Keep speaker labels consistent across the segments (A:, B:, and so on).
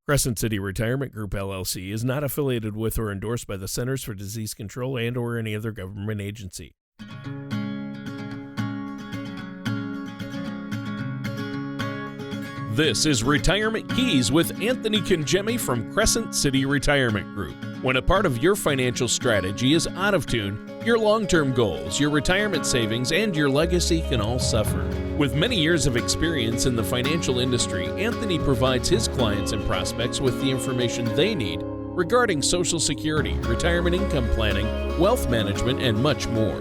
A: Crescent City Retirement Group, LLC, is not affiliated with or endorsed by the Centers for Disease Control and or any other government agency. This is Retirement Keys with Anthony Congemi from Crescent City Retirement Group. When a part of your financial strategy is out of tune, your long-term goals, your retirement savings, and your legacy can all suffer. With many years of experience in the financial industry, Anthony provides his clients and prospects with the information they need regarding Social Security, retirement income planning, wealth management, and much more.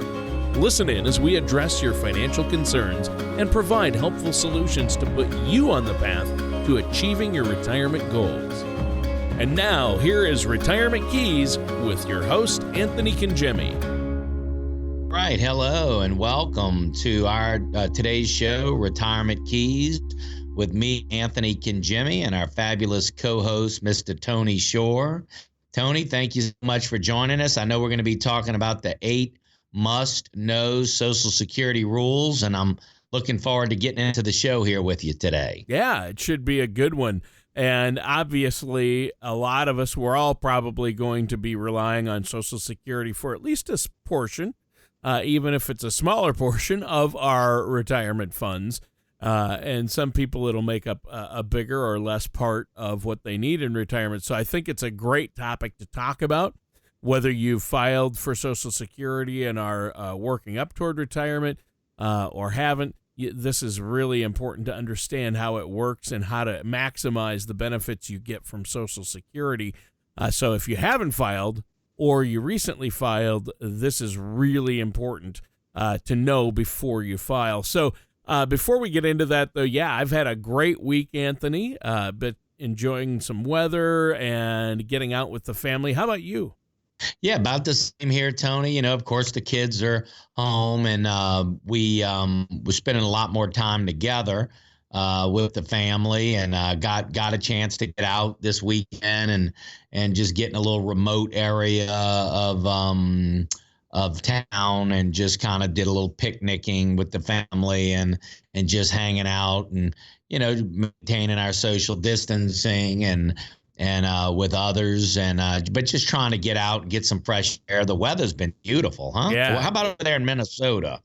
A: Listen in as we address your financial concerns and provide helpful solutions to put you on the path to achieving your retirement goals. And now, here is Retirement Keys with your host, Anthony Congemi.
B: Right. Hello and welcome to our today's show, Retirement Keys, with me, Anthony Congemi, and our fabulous co-host, Mr. Tony Shore. Tony, thank you so much for joining us. I know we're going to be talking about the 8 must-know Social Security rules, and I'm looking forward to getting into the show here with you today.
A: Yeah, it should be a good one. And obviously, a lot of us, we're all probably going to be relying on Social Security for at least a portion, even if it's a smaller portion of our retirement funds. And some people, it'll make up a bigger or less part of what they need in retirement. So I think it's a great topic to talk about. Whether you've filed for Social Security and are working up toward retirement or haven't, this is really important to understand how it works and how to maximize the benefits you get from Social Security. So if you haven't filed or you recently filed, this is really important to know before you file. So before we get into that, though, yeah, I've had a great week, Anthony, but enjoying some weather and getting out with the family. How about you?
B: Yeah, about the same here, Tony. You know, of course, the kids are home, and we're spending a lot more time together with the family, and got a chance to get out this weekend and just get in a little remote area of town and just kind of did a little picnicking with the family and just hanging out and, you know, maintaining our social distancing and with others, but just trying to get out and get some fresh air. The weather's been beautiful, huh?
A: Yeah.
B: Well, how about over there in Minnesota?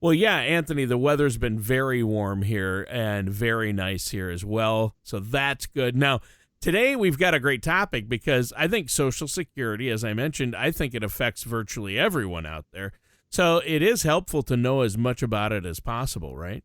A: Well, yeah, Anthony, the weather's been very warm here and very nice here as well. So that's good. Now, today we've got a great topic because I think Social Security, as I mentioned, I think it affects virtually everyone out there. So it is helpful to know as much about it as possible, right?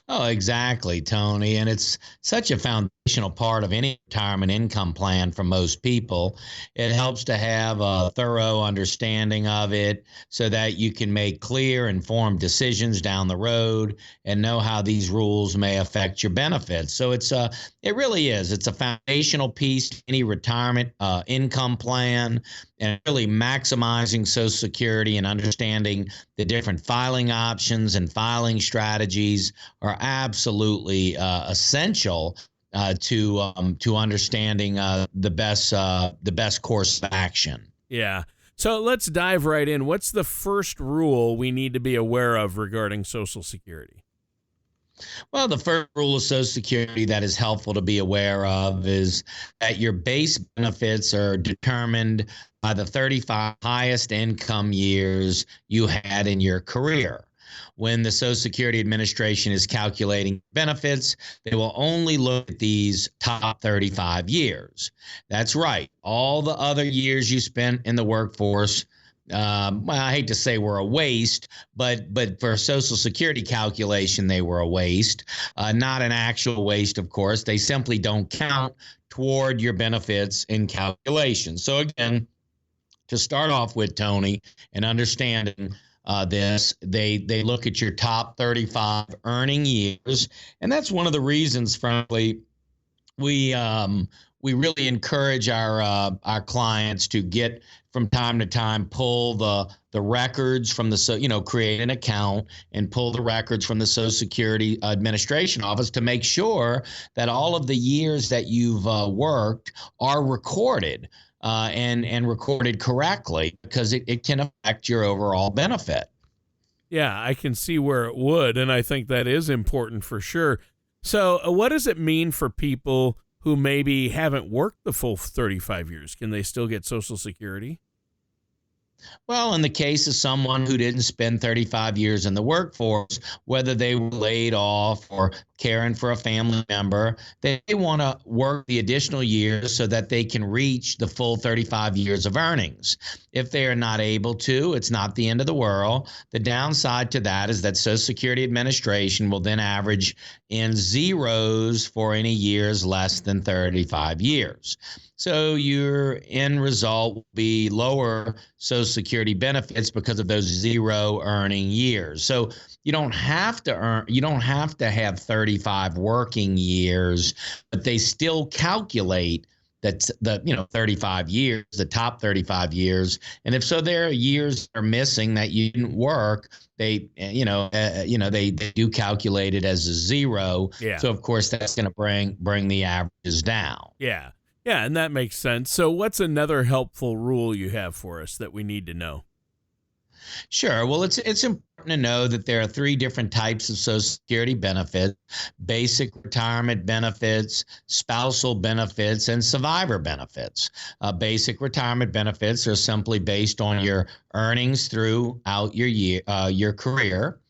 B: Oh, exactly, Tony. And it's such a foundational part of any retirement income plan for most people. It helps to have a thorough understanding of it so that you can make clear, informed decisions down the road and know how these rules may affect your benefits. So it really is. It's a foundational piece to any retirement income plan, and really maximizing Social Security and understanding the different filing options and filing strategies are absolutely essential to understanding the best course of action.
A: Yeah. So let's dive right in. What's the first rule we need to be aware of regarding Social Security?
B: Well, the first rule of Social Security that is helpful to be aware of is that your base benefits are determined by the 35 highest income years you had in your career. When the Social Security Administration is calculating benefits, they will only look at these top 35 years. That's right. All the other years you spent in the workforce, well, I hate to say were a waste, but for Social Security calculation, they were a waste. Not an actual waste, of course. They simply don't count toward your benefits in calculation. So again, to start off with, Tony, and understanding this, they look at your top 35 earning years, and that's one of the reasons, frankly, we really encourage our clients to get from time to time pull the records from create an account and pull the records from the Social Security Administration office to make sure that all of the years that you've worked are recorded. And recorded correctly, because it can affect your overall benefit.
A: Yeah, I can see where it would, and I think that is important for sure. So what does it mean for people who maybe haven't worked the full 35 years? Can they still get Social Security?
B: Well, in the case of someone who didn't spend 35 years in the workforce, whether they were laid off or caring for a family member, they want to work the additional years so that they can reach the full 35 years of earnings. If they are not able to, it's not the end of the world. The downside to that is that Social Security Administration will then average in zeros for any years less than 35 years. So your end result will be lower Social Security benefits because of those zero earning years. So you don't have to have 35 working years, but they still calculate that the 35 years, the top 35 years. And if so, there are years that are missing that you didn't work, they do calculate it as a zero.
A: Yeah.
B: So of course that's going to bring the averages down.
A: Yeah. Yeah, and that makes sense. So what's another helpful rule you have for us that we need to know?
B: Sure. Well, it's important to know that there are three different types of Social Security benefits: basic retirement benefits, spousal benefits, and survivor benefits. Basic retirement benefits are simply based on your earnings throughout your career.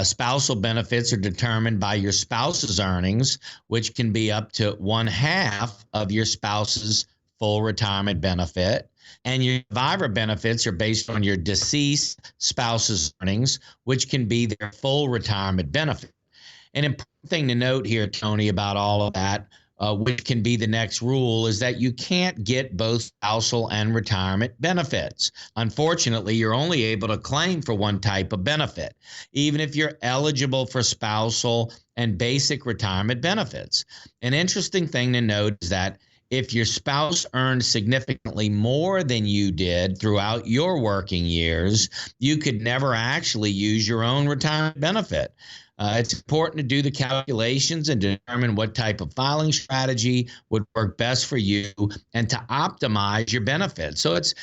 B: Spousal benefits are determined by your spouse's earnings, which can be up to 1/2 of your spouse's full retirement benefit. And your survivor benefits are based on your deceased spouse's earnings, which can be their full retirement benefit. An important thing to note here, Tony, about all of that, which can be the next rule, is that you can't get both spousal and retirement benefits. Unfortunately, you're only able to claim for one type of benefit, even if you're eligible for spousal and basic retirement benefits. An interesting thing to note is that if your spouse earned significantly more than you did throughout your working years, you could never actually use your own retirement benefit. It's important to do the calculations and determine what type of filing strategy would work best for you and to optimize your benefits. So it's,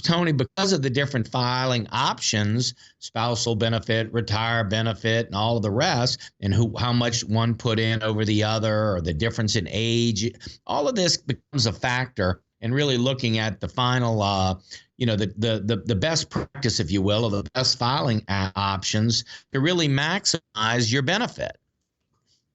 B: Tony, because of the different filing options, spousal benefit, retire benefit, and all of the rest, and how much one put in over the other, or the difference in age, all of this becomes a factor in really looking at the final, the best practice, if you will, or the best filing options to really maximize your benefit.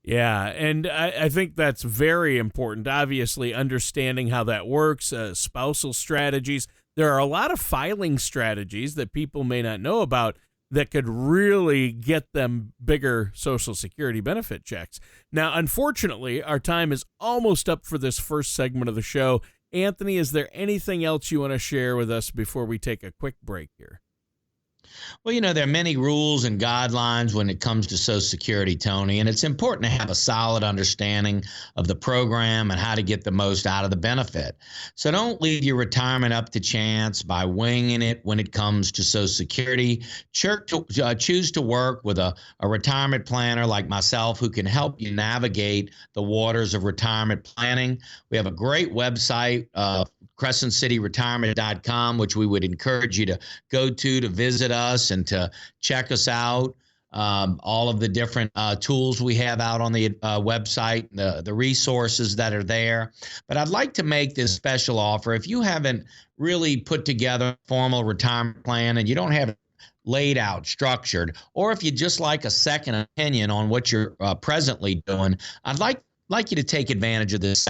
A: Yeah, and I think that's very important. Obviously, understanding how that works, spousal strategies. There are a lot of filing strategies that people may not know about that could really get them bigger Social Security benefit checks. Now, unfortunately, our time is almost up for this first segment of the show. Anthony, is there anything else you want to share with us before we take a quick break here?
B: Well, there are many rules and guidelines when it comes to Social Security, Tony, and it's important to have a solid understanding of the program and how to get the most out of the benefit. So don't leave your retirement up to chance by winging it when it comes to Social Security. Choose to work with a retirement planner like myself who can help you navigate the waters of retirement planning. We have a great website, CrescentCityRetirement.com, which we would encourage you to go to visit us and to check us out. All of the different tools we have out on the website, the resources that are there. But I'd like to make this special offer. If you haven't really put together a formal retirement plan and you don't have it laid out, structured, or if you just like a second opinion on what you're presently doing, I'd like you to take advantage of this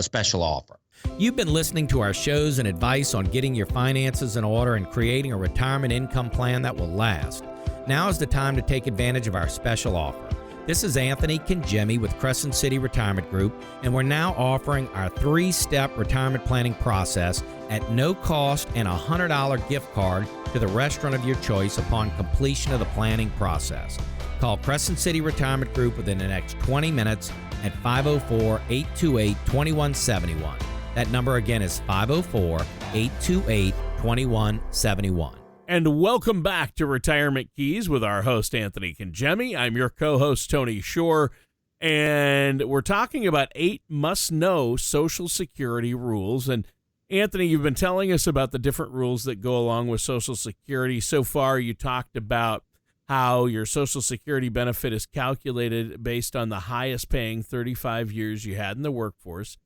B: special offer.
C: You've been listening to our shows and advice on getting your finances in order and creating a retirement income plan that will last. Now is the time to take advantage of our special offer. This is Anthony Kangemi with Crescent City Retirement Group, and we're now offering our 3-step retirement planning process at no cost and a $100 gift card to the restaurant of your choice upon completion of the planning process. Call Crescent City Retirement Group within the next 20 minutes at 504-828-2171. That number again is 504-828-2171.
A: And welcome back to Retirement Keys with our host, Anthony Kangemi. I'm your co-host, Tony Shore, and we're talking about 8 must-know Social Security rules. And Anthony, you've been telling us about the different rules that go along with Social Security. So far, you talked about how your Social Security benefit is calculated based on the highest paying 35 years you had in the workforce.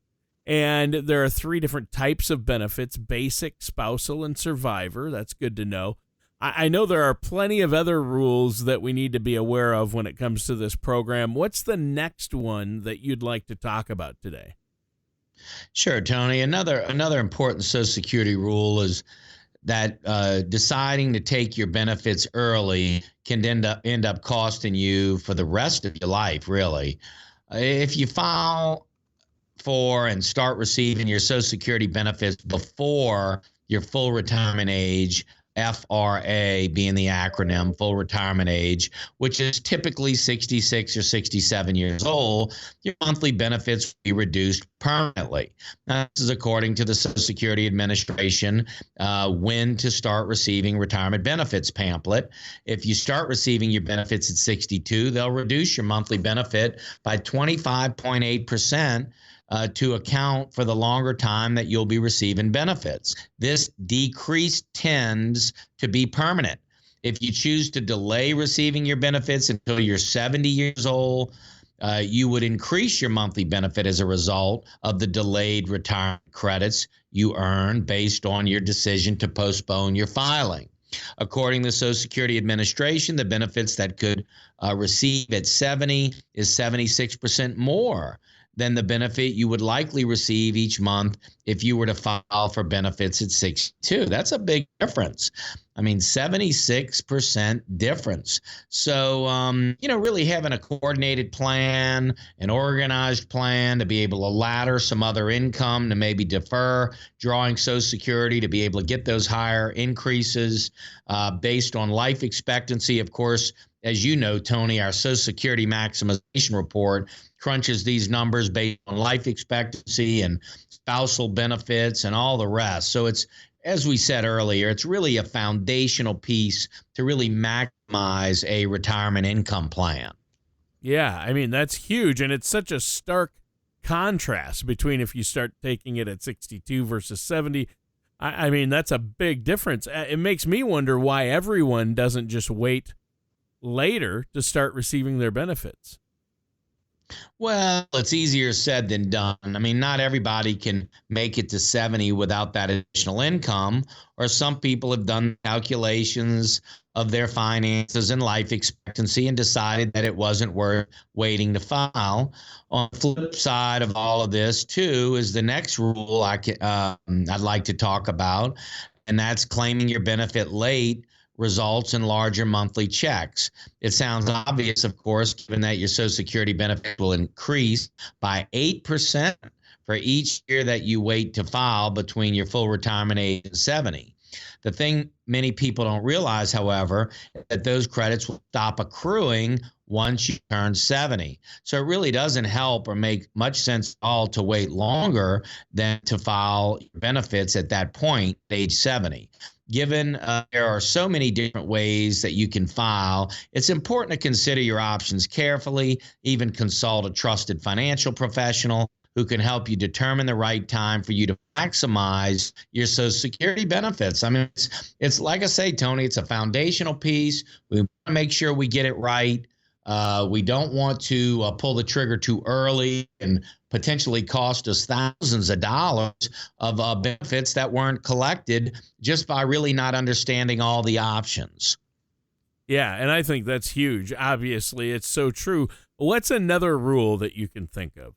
A: And there are 3 different types of benefits: basic, spousal, and survivor. That's good to know. I know there are plenty of other rules that we need to be aware of when it comes to this program. What's the next one that you'd like to talk about today?
B: Sure, Tony. Another important Social Security rule is that deciding to take your benefits early can end up costing you for the rest of your life, really. If you file for and start receiving your Social Security benefits before your full retirement age, FRA being the acronym, full retirement age, which is typically 66 or 67 years old, your monthly benefits will be reduced permanently. Now, this is according to the Social Security Administration when to start receiving retirement benefits pamphlet. If you start receiving your benefits at 62, they'll reduce your monthly benefit by 25.8%. To account for the longer time that you'll be receiving benefits. This decrease tends to be permanent. If you choose to delay receiving your benefits until you're 70 years old, you would increase your monthly benefit as a result of the delayed retirement credits you earn based on your decision to postpone your filing. According to the Social Security Administration, the benefits that could receive at 70 is 76% more than the benefit you would likely receive each month if you were to file for benefits at 62. That's a big difference. I mean, 76% difference. So, really having a coordinated plan, an organized plan to be able to ladder some other income, to maybe defer drawing Social Security to be able to get those higher increases based on life expectancy. Of course, as you know, Tony, our Social Security maximization report crunches these numbers based on life expectancy and spousal benefits and all the rest. So it's, as we said earlier, it's really a foundational piece to really maximize a retirement income plan.
A: Yeah, I mean, that's huge. And it's such a stark contrast between if you start taking it at 62 versus 70. I mean, that's a big difference. It makes me wonder why everyone doesn't just wait later to start receiving their benefits.
B: Well, it's easier said than done. I mean, not everybody can make it to 70 without that additional income, or some people have done calculations of their finances and life expectancy and decided that it wasn't worth waiting to file. On the flip side of all of this, too, is the next rule I'd like to talk about, and that's claiming your benefit late results in larger monthly checks. It sounds obvious, of course, given that your Social Security benefit will increase by 8% for each year that you wait to file between your full retirement age and 70. The thing many people don't realize, however, is that those credits will stop accruing once you turn 70. So it really doesn't help or make much sense at all to wait longer than to file benefits at that point, age 70. Given there are so many different ways that you can file, it's important to consider your options carefully, even consult a trusted financial professional who can help you determine the right time for you to maximize your Social Security benefits. I mean, it's like I say, Tony, it's a foundational piece. We want to make sure we get it right. We don't want to pull the trigger too early and potentially cost us thousands of dollars of benefits that weren't collected just by really not understanding all the options.
A: Yeah, and I think that's huge. Obviously, it's so true. What's another rule that you can think of?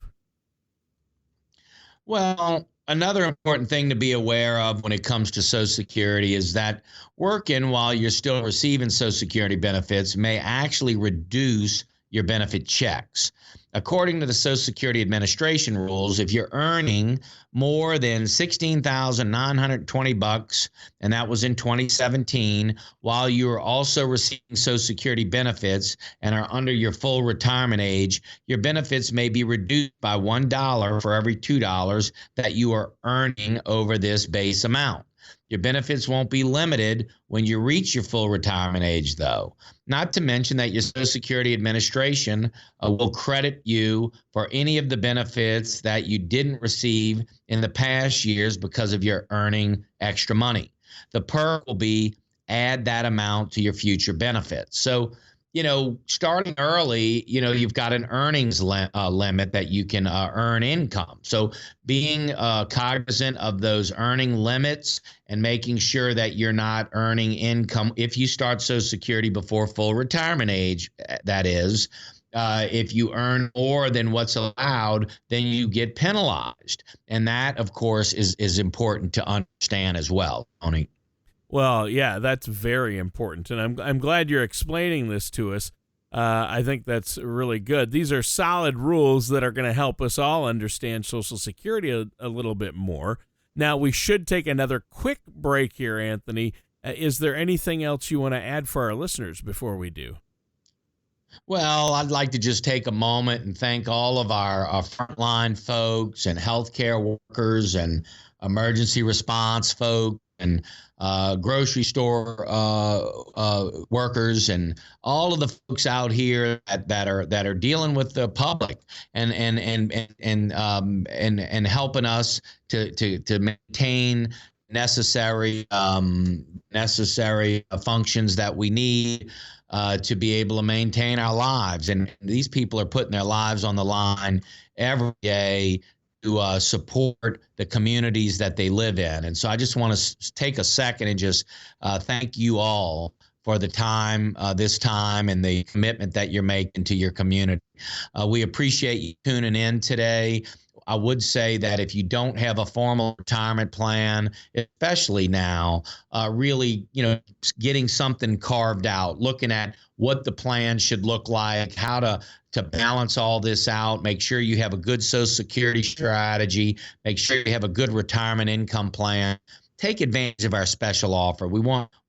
B: Well, another important thing to be aware of when it comes to Social Security is that working while you're still receiving Social Security benefits may actually reduce your benefit checks. According to the Social Security Administration rules, if you're earning more than $16,920, and that was in 2017, while you are also receiving Social Security benefits and are under your full retirement age, your benefits may be reduced by $1 for every $2 that you are earning over this base amount. Your benefits won't be limited when you reach your full retirement age, though. Not to mention that your Social Security Administration will credit you for any of the benefits that you didn't receive in the past years because of your earning extra money. The perk will be add that amount to your future benefits. So, starting early, you've got an earnings limit that you can earn income. So being cognizant of those earning limits and making sure that you're not earning income if you start Social Security before full retirement age, that is. If you earn more than what's allowed, then you get penalized. And that, of course, is important to understand as well, Tony.
A: Well, yeah, that's very important, and I'm glad you're explaining this to us. I think that's really good. These are solid rules that are going to help us all understand Social Security a little bit more. Now, we should take another quick break here, Anthony. Is there anything else you want to add for our listeners before we do?
B: Well, I'd like to just take a moment and thank all of our frontline folks and healthcare workers and emergency response folks and grocery store workers and all of the folks out here that are dealing with the public and helping us to maintain necessary functions that we need to be able to maintain our lives. And these people are putting their lives on the line every day to support the communities that they live in. And so I just want to take a second and just thank you all for the time, this time, and the commitment that you're making to your community. We appreciate you tuning in today. I would say that if you don't have a formal retirement plan, especially now, really, getting something carved out, looking at what the plan should look like, how to balance all this out, make sure you have a good Social Security strategy, make sure you have a good retirement income plan. Take advantage of our special offer. We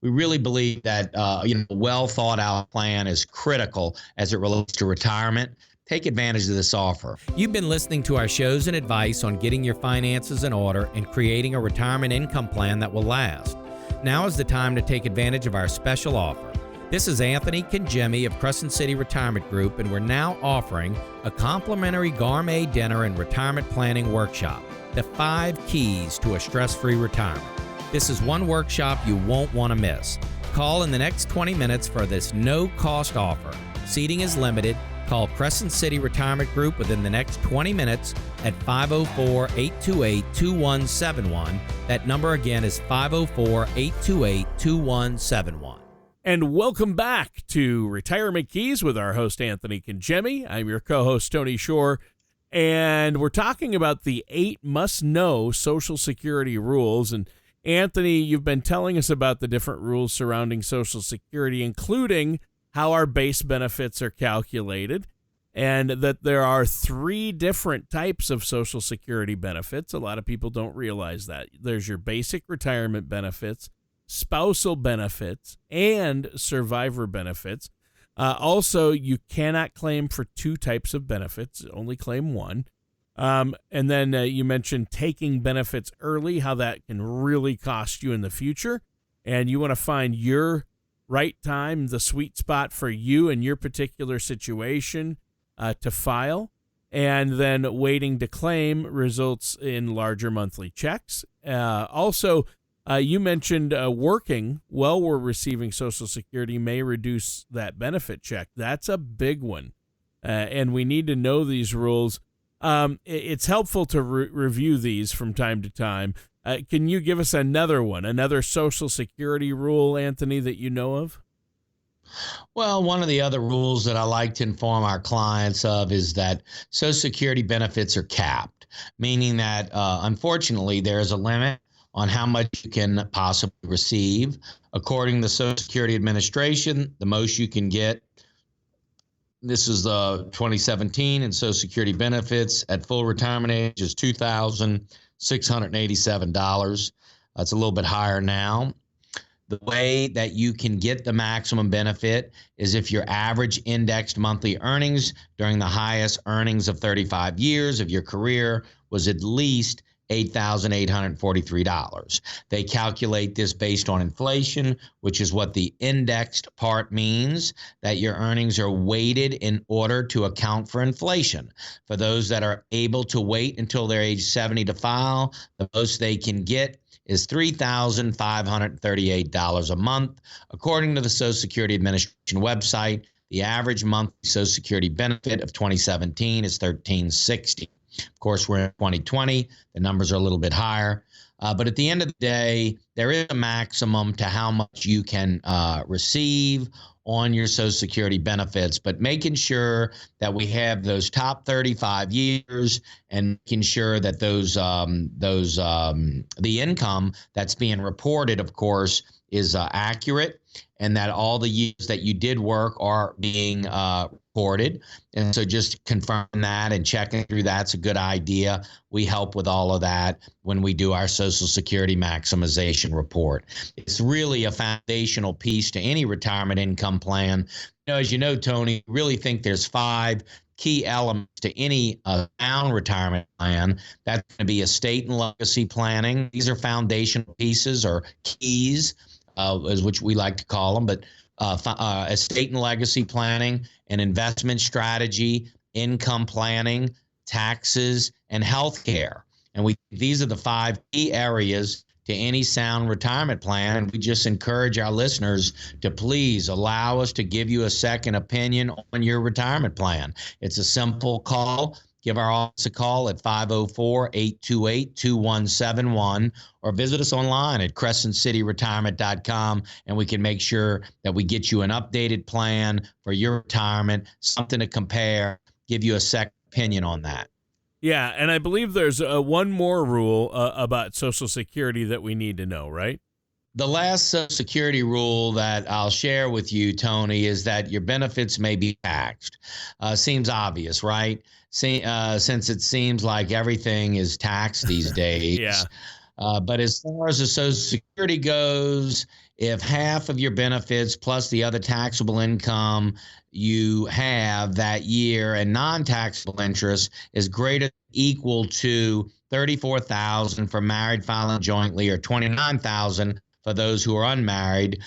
B: really believe that a well thought out plan is critical as it relates to retirement. Take advantage of this offer.
C: You've been listening to our shows and advice on getting your finances in order and creating a retirement income plan that will last. Now is the time to take advantage of our special offer. This is Anthony Congemi of Crescent City Retirement Group, and we're now offering a complimentary gourmet dinner and retirement planning workshop, The 5 Keys to a Stress-Free Retirement. This is one workshop you won't want to miss. Call in the next 20 minutes for this no-cost offer. Seating is limited. Call Crescent City Retirement Group within the next 20 minutes at 504-828-2171. That number again is 504-828-2171.
A: And welcome back to Retirement Keys with our host, Anthony Congemi. I'm your co-host, Tony Shore, and we're talking about the 8 must-know Social Security rules. And Anthony, you've been telling us about the different rules surrounding Social Security, including how our base benefits are calculated, and that there are 3 different types of Social Security benefits. A lot of people don't realize that. There's your basic retirement benefits, spousal benefits, and survivor benefits. Also, you cannot claim for 2 types of benefits, only claim 1. And then you mentioned taking benefits early, how that can really cost you in the future. And you want to find your right time, the sweet spot for you and your particular situation to file. And then waiting to claim results in larger monthly checks. Also, you mentioned working while we're receiving Social Security may reduce that benefit check. That's a big one. And we need to know these rules. It's helpful to review these from time to time. Can you give us another one, another Social Security rule, Anthony, that you know of?
B: Well, one of the other rules that I like to inform our clients of is that Social Security benefits are capped, meaning that unfortunately there is a limit on how much you can possibly receive. According to the Social Security Administration, the most you can get, this is the 2017, and Social Security benefits at full retirement age is $2,687. That's a little bit higher now. The way that you can get the maximum benefit is if your average indexed monthly earnings during the highest earnings of 35 years of your career was at least $8,843. They calculate this based on inflation, which is what the indexed part means, that your earnings are weighted in order to account for inflation. For those that are able to wait until they're age 70 to file, the most they can get is $3,538 a month. According to the Social Security Administration website, the average monthly Social Security benefit of 2017 is $1,360. Of course, we're in 2020. The numbers are a little bit higher. But at the end of the day, there is a maximum to how much you can receive on your Social Security benefits, but making sure that we have those top 35 years and making sure that the income that's being reported, of course, is accurate, and that all the years that you did work are being reported. And so just confirming that and checking through that's a good idea. We help with all of that when we do our Social Security maximization report. It's really a foundational piece to any retirement income plan. As you know, Tony, I really think there's 5 key elements to any sound retirement plan. That's going to be estate and legacy planning. These are foundational pieces or keys, as which we like to call them, but estate and legacy planning, an investment strategy, income planning, taxes, and healthcare. And these are the 5 key areas to any sound retirement plan. And we just encourage our listeners to please allow us to give you a second opinion on your retirement plan. It's a simple call. Give our office a call at 504-828-2171 or visit us online at crescentcityretirement.com, and we can make sure that we get you an updated plan for your retirement, something to compare, give you a second opinion on that.
A: Yeah, and I believe there's one more rule about Social Security that we need to know, right?
B: The last Social Security rule that I'll share with you, Tony, is that your benefits may be taxed. Seems obvious, right? Since it seems like everything is taxed these days.
A: Yeah.
B: But as far as the Social Security goes, if half of your benefits plus the other taxable income you have that year and non-taxable interest is greater than or equal to $34,000 for married filing jointly or $29,000 for those who are unmarried,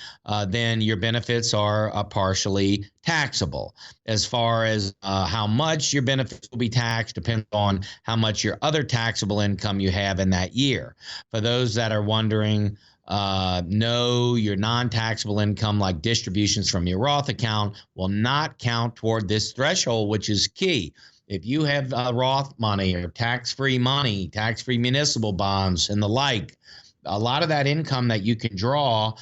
B: then your benefits are partially taxable. As far as how much your benefits will be taxed depends on how much your other taxable income you have in that year. For those that are wondering, no, your non-taxable income like distributions from your Roth account will not count toward this threshold, which is key. If you have Roth money or tax-free money, tax-free municipal bonds and the like, a lot of that income that you can draw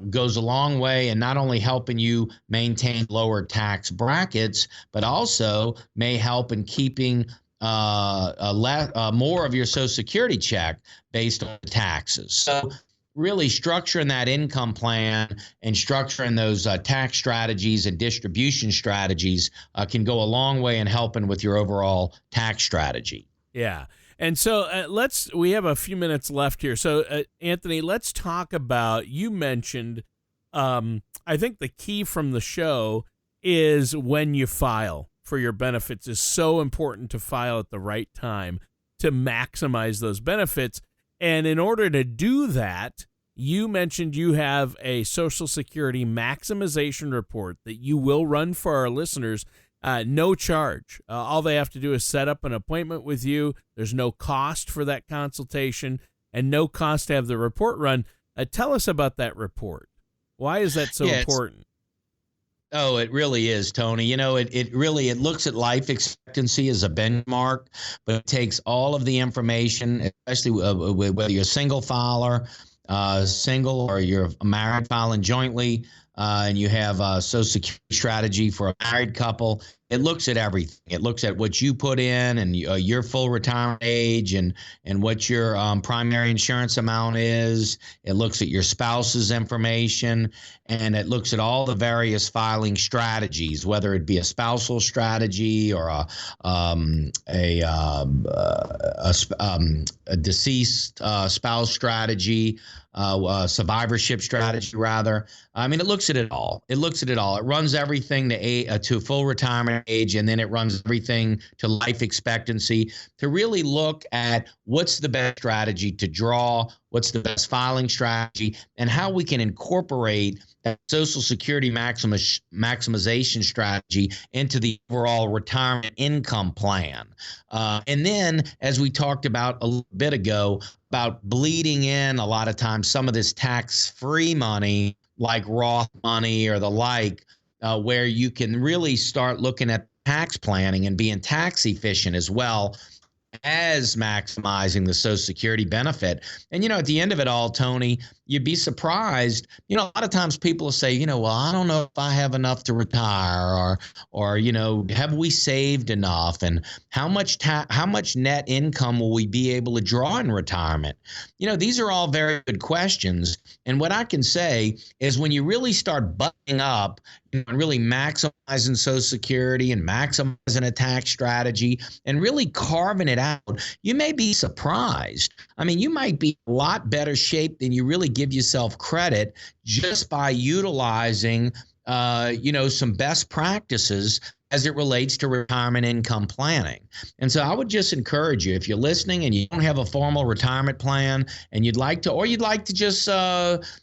B: goes a long way in not only helping you maintain lower tax brackets, but also may help in keeping more of your Social Security check based on taxes. So really structuring that income plan and structuring those tax strategies and distribution strategies can go a long way in helping with your overall tax strategy.
A: Yeah. And so we have a few minutes left here. So, Anthony, let's talk about, you mentioned, I think the key from the show is when you file for your benefits is so important to file at the right time to maximize those benefits. And in order to do that, you mentioned you have a Social Security maximization report that you will run for our listeners. No charge. All they have to do is set up an appointment with you. There's no cost for that consultation and no cost to have the report run. Tell us about that report. Why is that so important?
B: Oh, it really is, Tony. You know, it looks at life expectancy as a benchmark, but it takes all of the information, especially whether you're a single filer, single or you're married filing jointly, and you have a Social Security strategy for a married couple. It looks at everything. It looks at what you put in and your full retirement age and what your primary insurance amount is. It looks at your spouse's information, and it looks at all the various filing strategies, whether it be a spousal strategy or a deceased spouse strategy, survivorship strategy, rather. I mean, it looks at it all. It looks at it all. It runs everything to full retirement age, and then it runs everything to life expectancy to really look at what's the best strategy to draw, what's the best filing strategy, and how we can incorporate that Social Security maximization strategy into the overall retirement income plan. And then, as we talked about a little bit ago, about bleeding in a lot of times some of this tax-free money, like Roth money or the like, where you can really start looking at tax planning and being tax efficient as well as maximizing the Social Security benefit. And, at the end of it all, Tony, you'd be surprised. A lot of times people will say, well, I don't know if I have enough to retire, or have we saved enough? And how much net income will we be able to draw in retirement? These are all very good questions. And what I can say is when you really start buttoning up and really maximizing Social Security and maximizing a tax strategy and really carving it out, you may be surprised. I mean, you might be in a lot better shape than you really give yourself credit just by utilizing, some best practices as it relates to retirement income planning. And so I would just encourage you, if you're listening and you don't have a formal retirement plan and you'd like to just,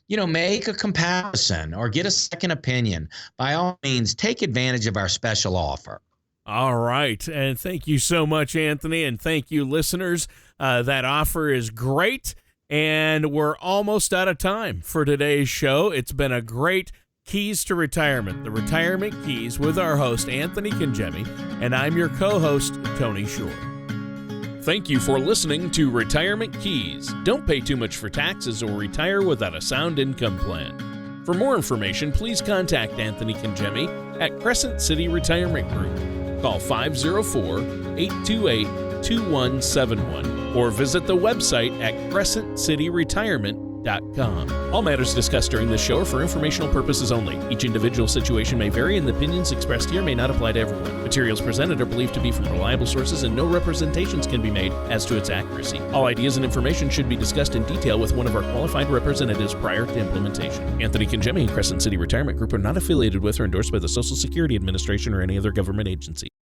B: make a comparison or get a second opinion, by all means, take advantage of our special offer.
A: All right. And thank you so much, Anthony. And thank you, listeners. That offer is great. And we're almost out of time for today's show. It's been a great Keys to Retirement, the Retirement Keys, with our host, Anthony Congemi, and I'm your co-host, Tony Shore. Thank you for listening to Retirement Keys. Don't pay too much for taxes or retire without a sound income plan. For more information, please contact Anthony Congemi at Crescent City Retirement Group. Call 504-828-2171 or visit the website at crescentcityretirement.com. All matters discussed during this show are for informational purposes only. Each individual situation may vary, and the opinions expressed here may not apply to everyone. Materials presented are believed to be from reliable sources, and no representations can be made as to its accuracy. All ideas and information should be discussed in detail with one of our qualified representatives prior to implementation. Anthony Congemi and Crescent City Retirement Group are not affiliated with or endorsed by the Social Security Administration or any other government agency.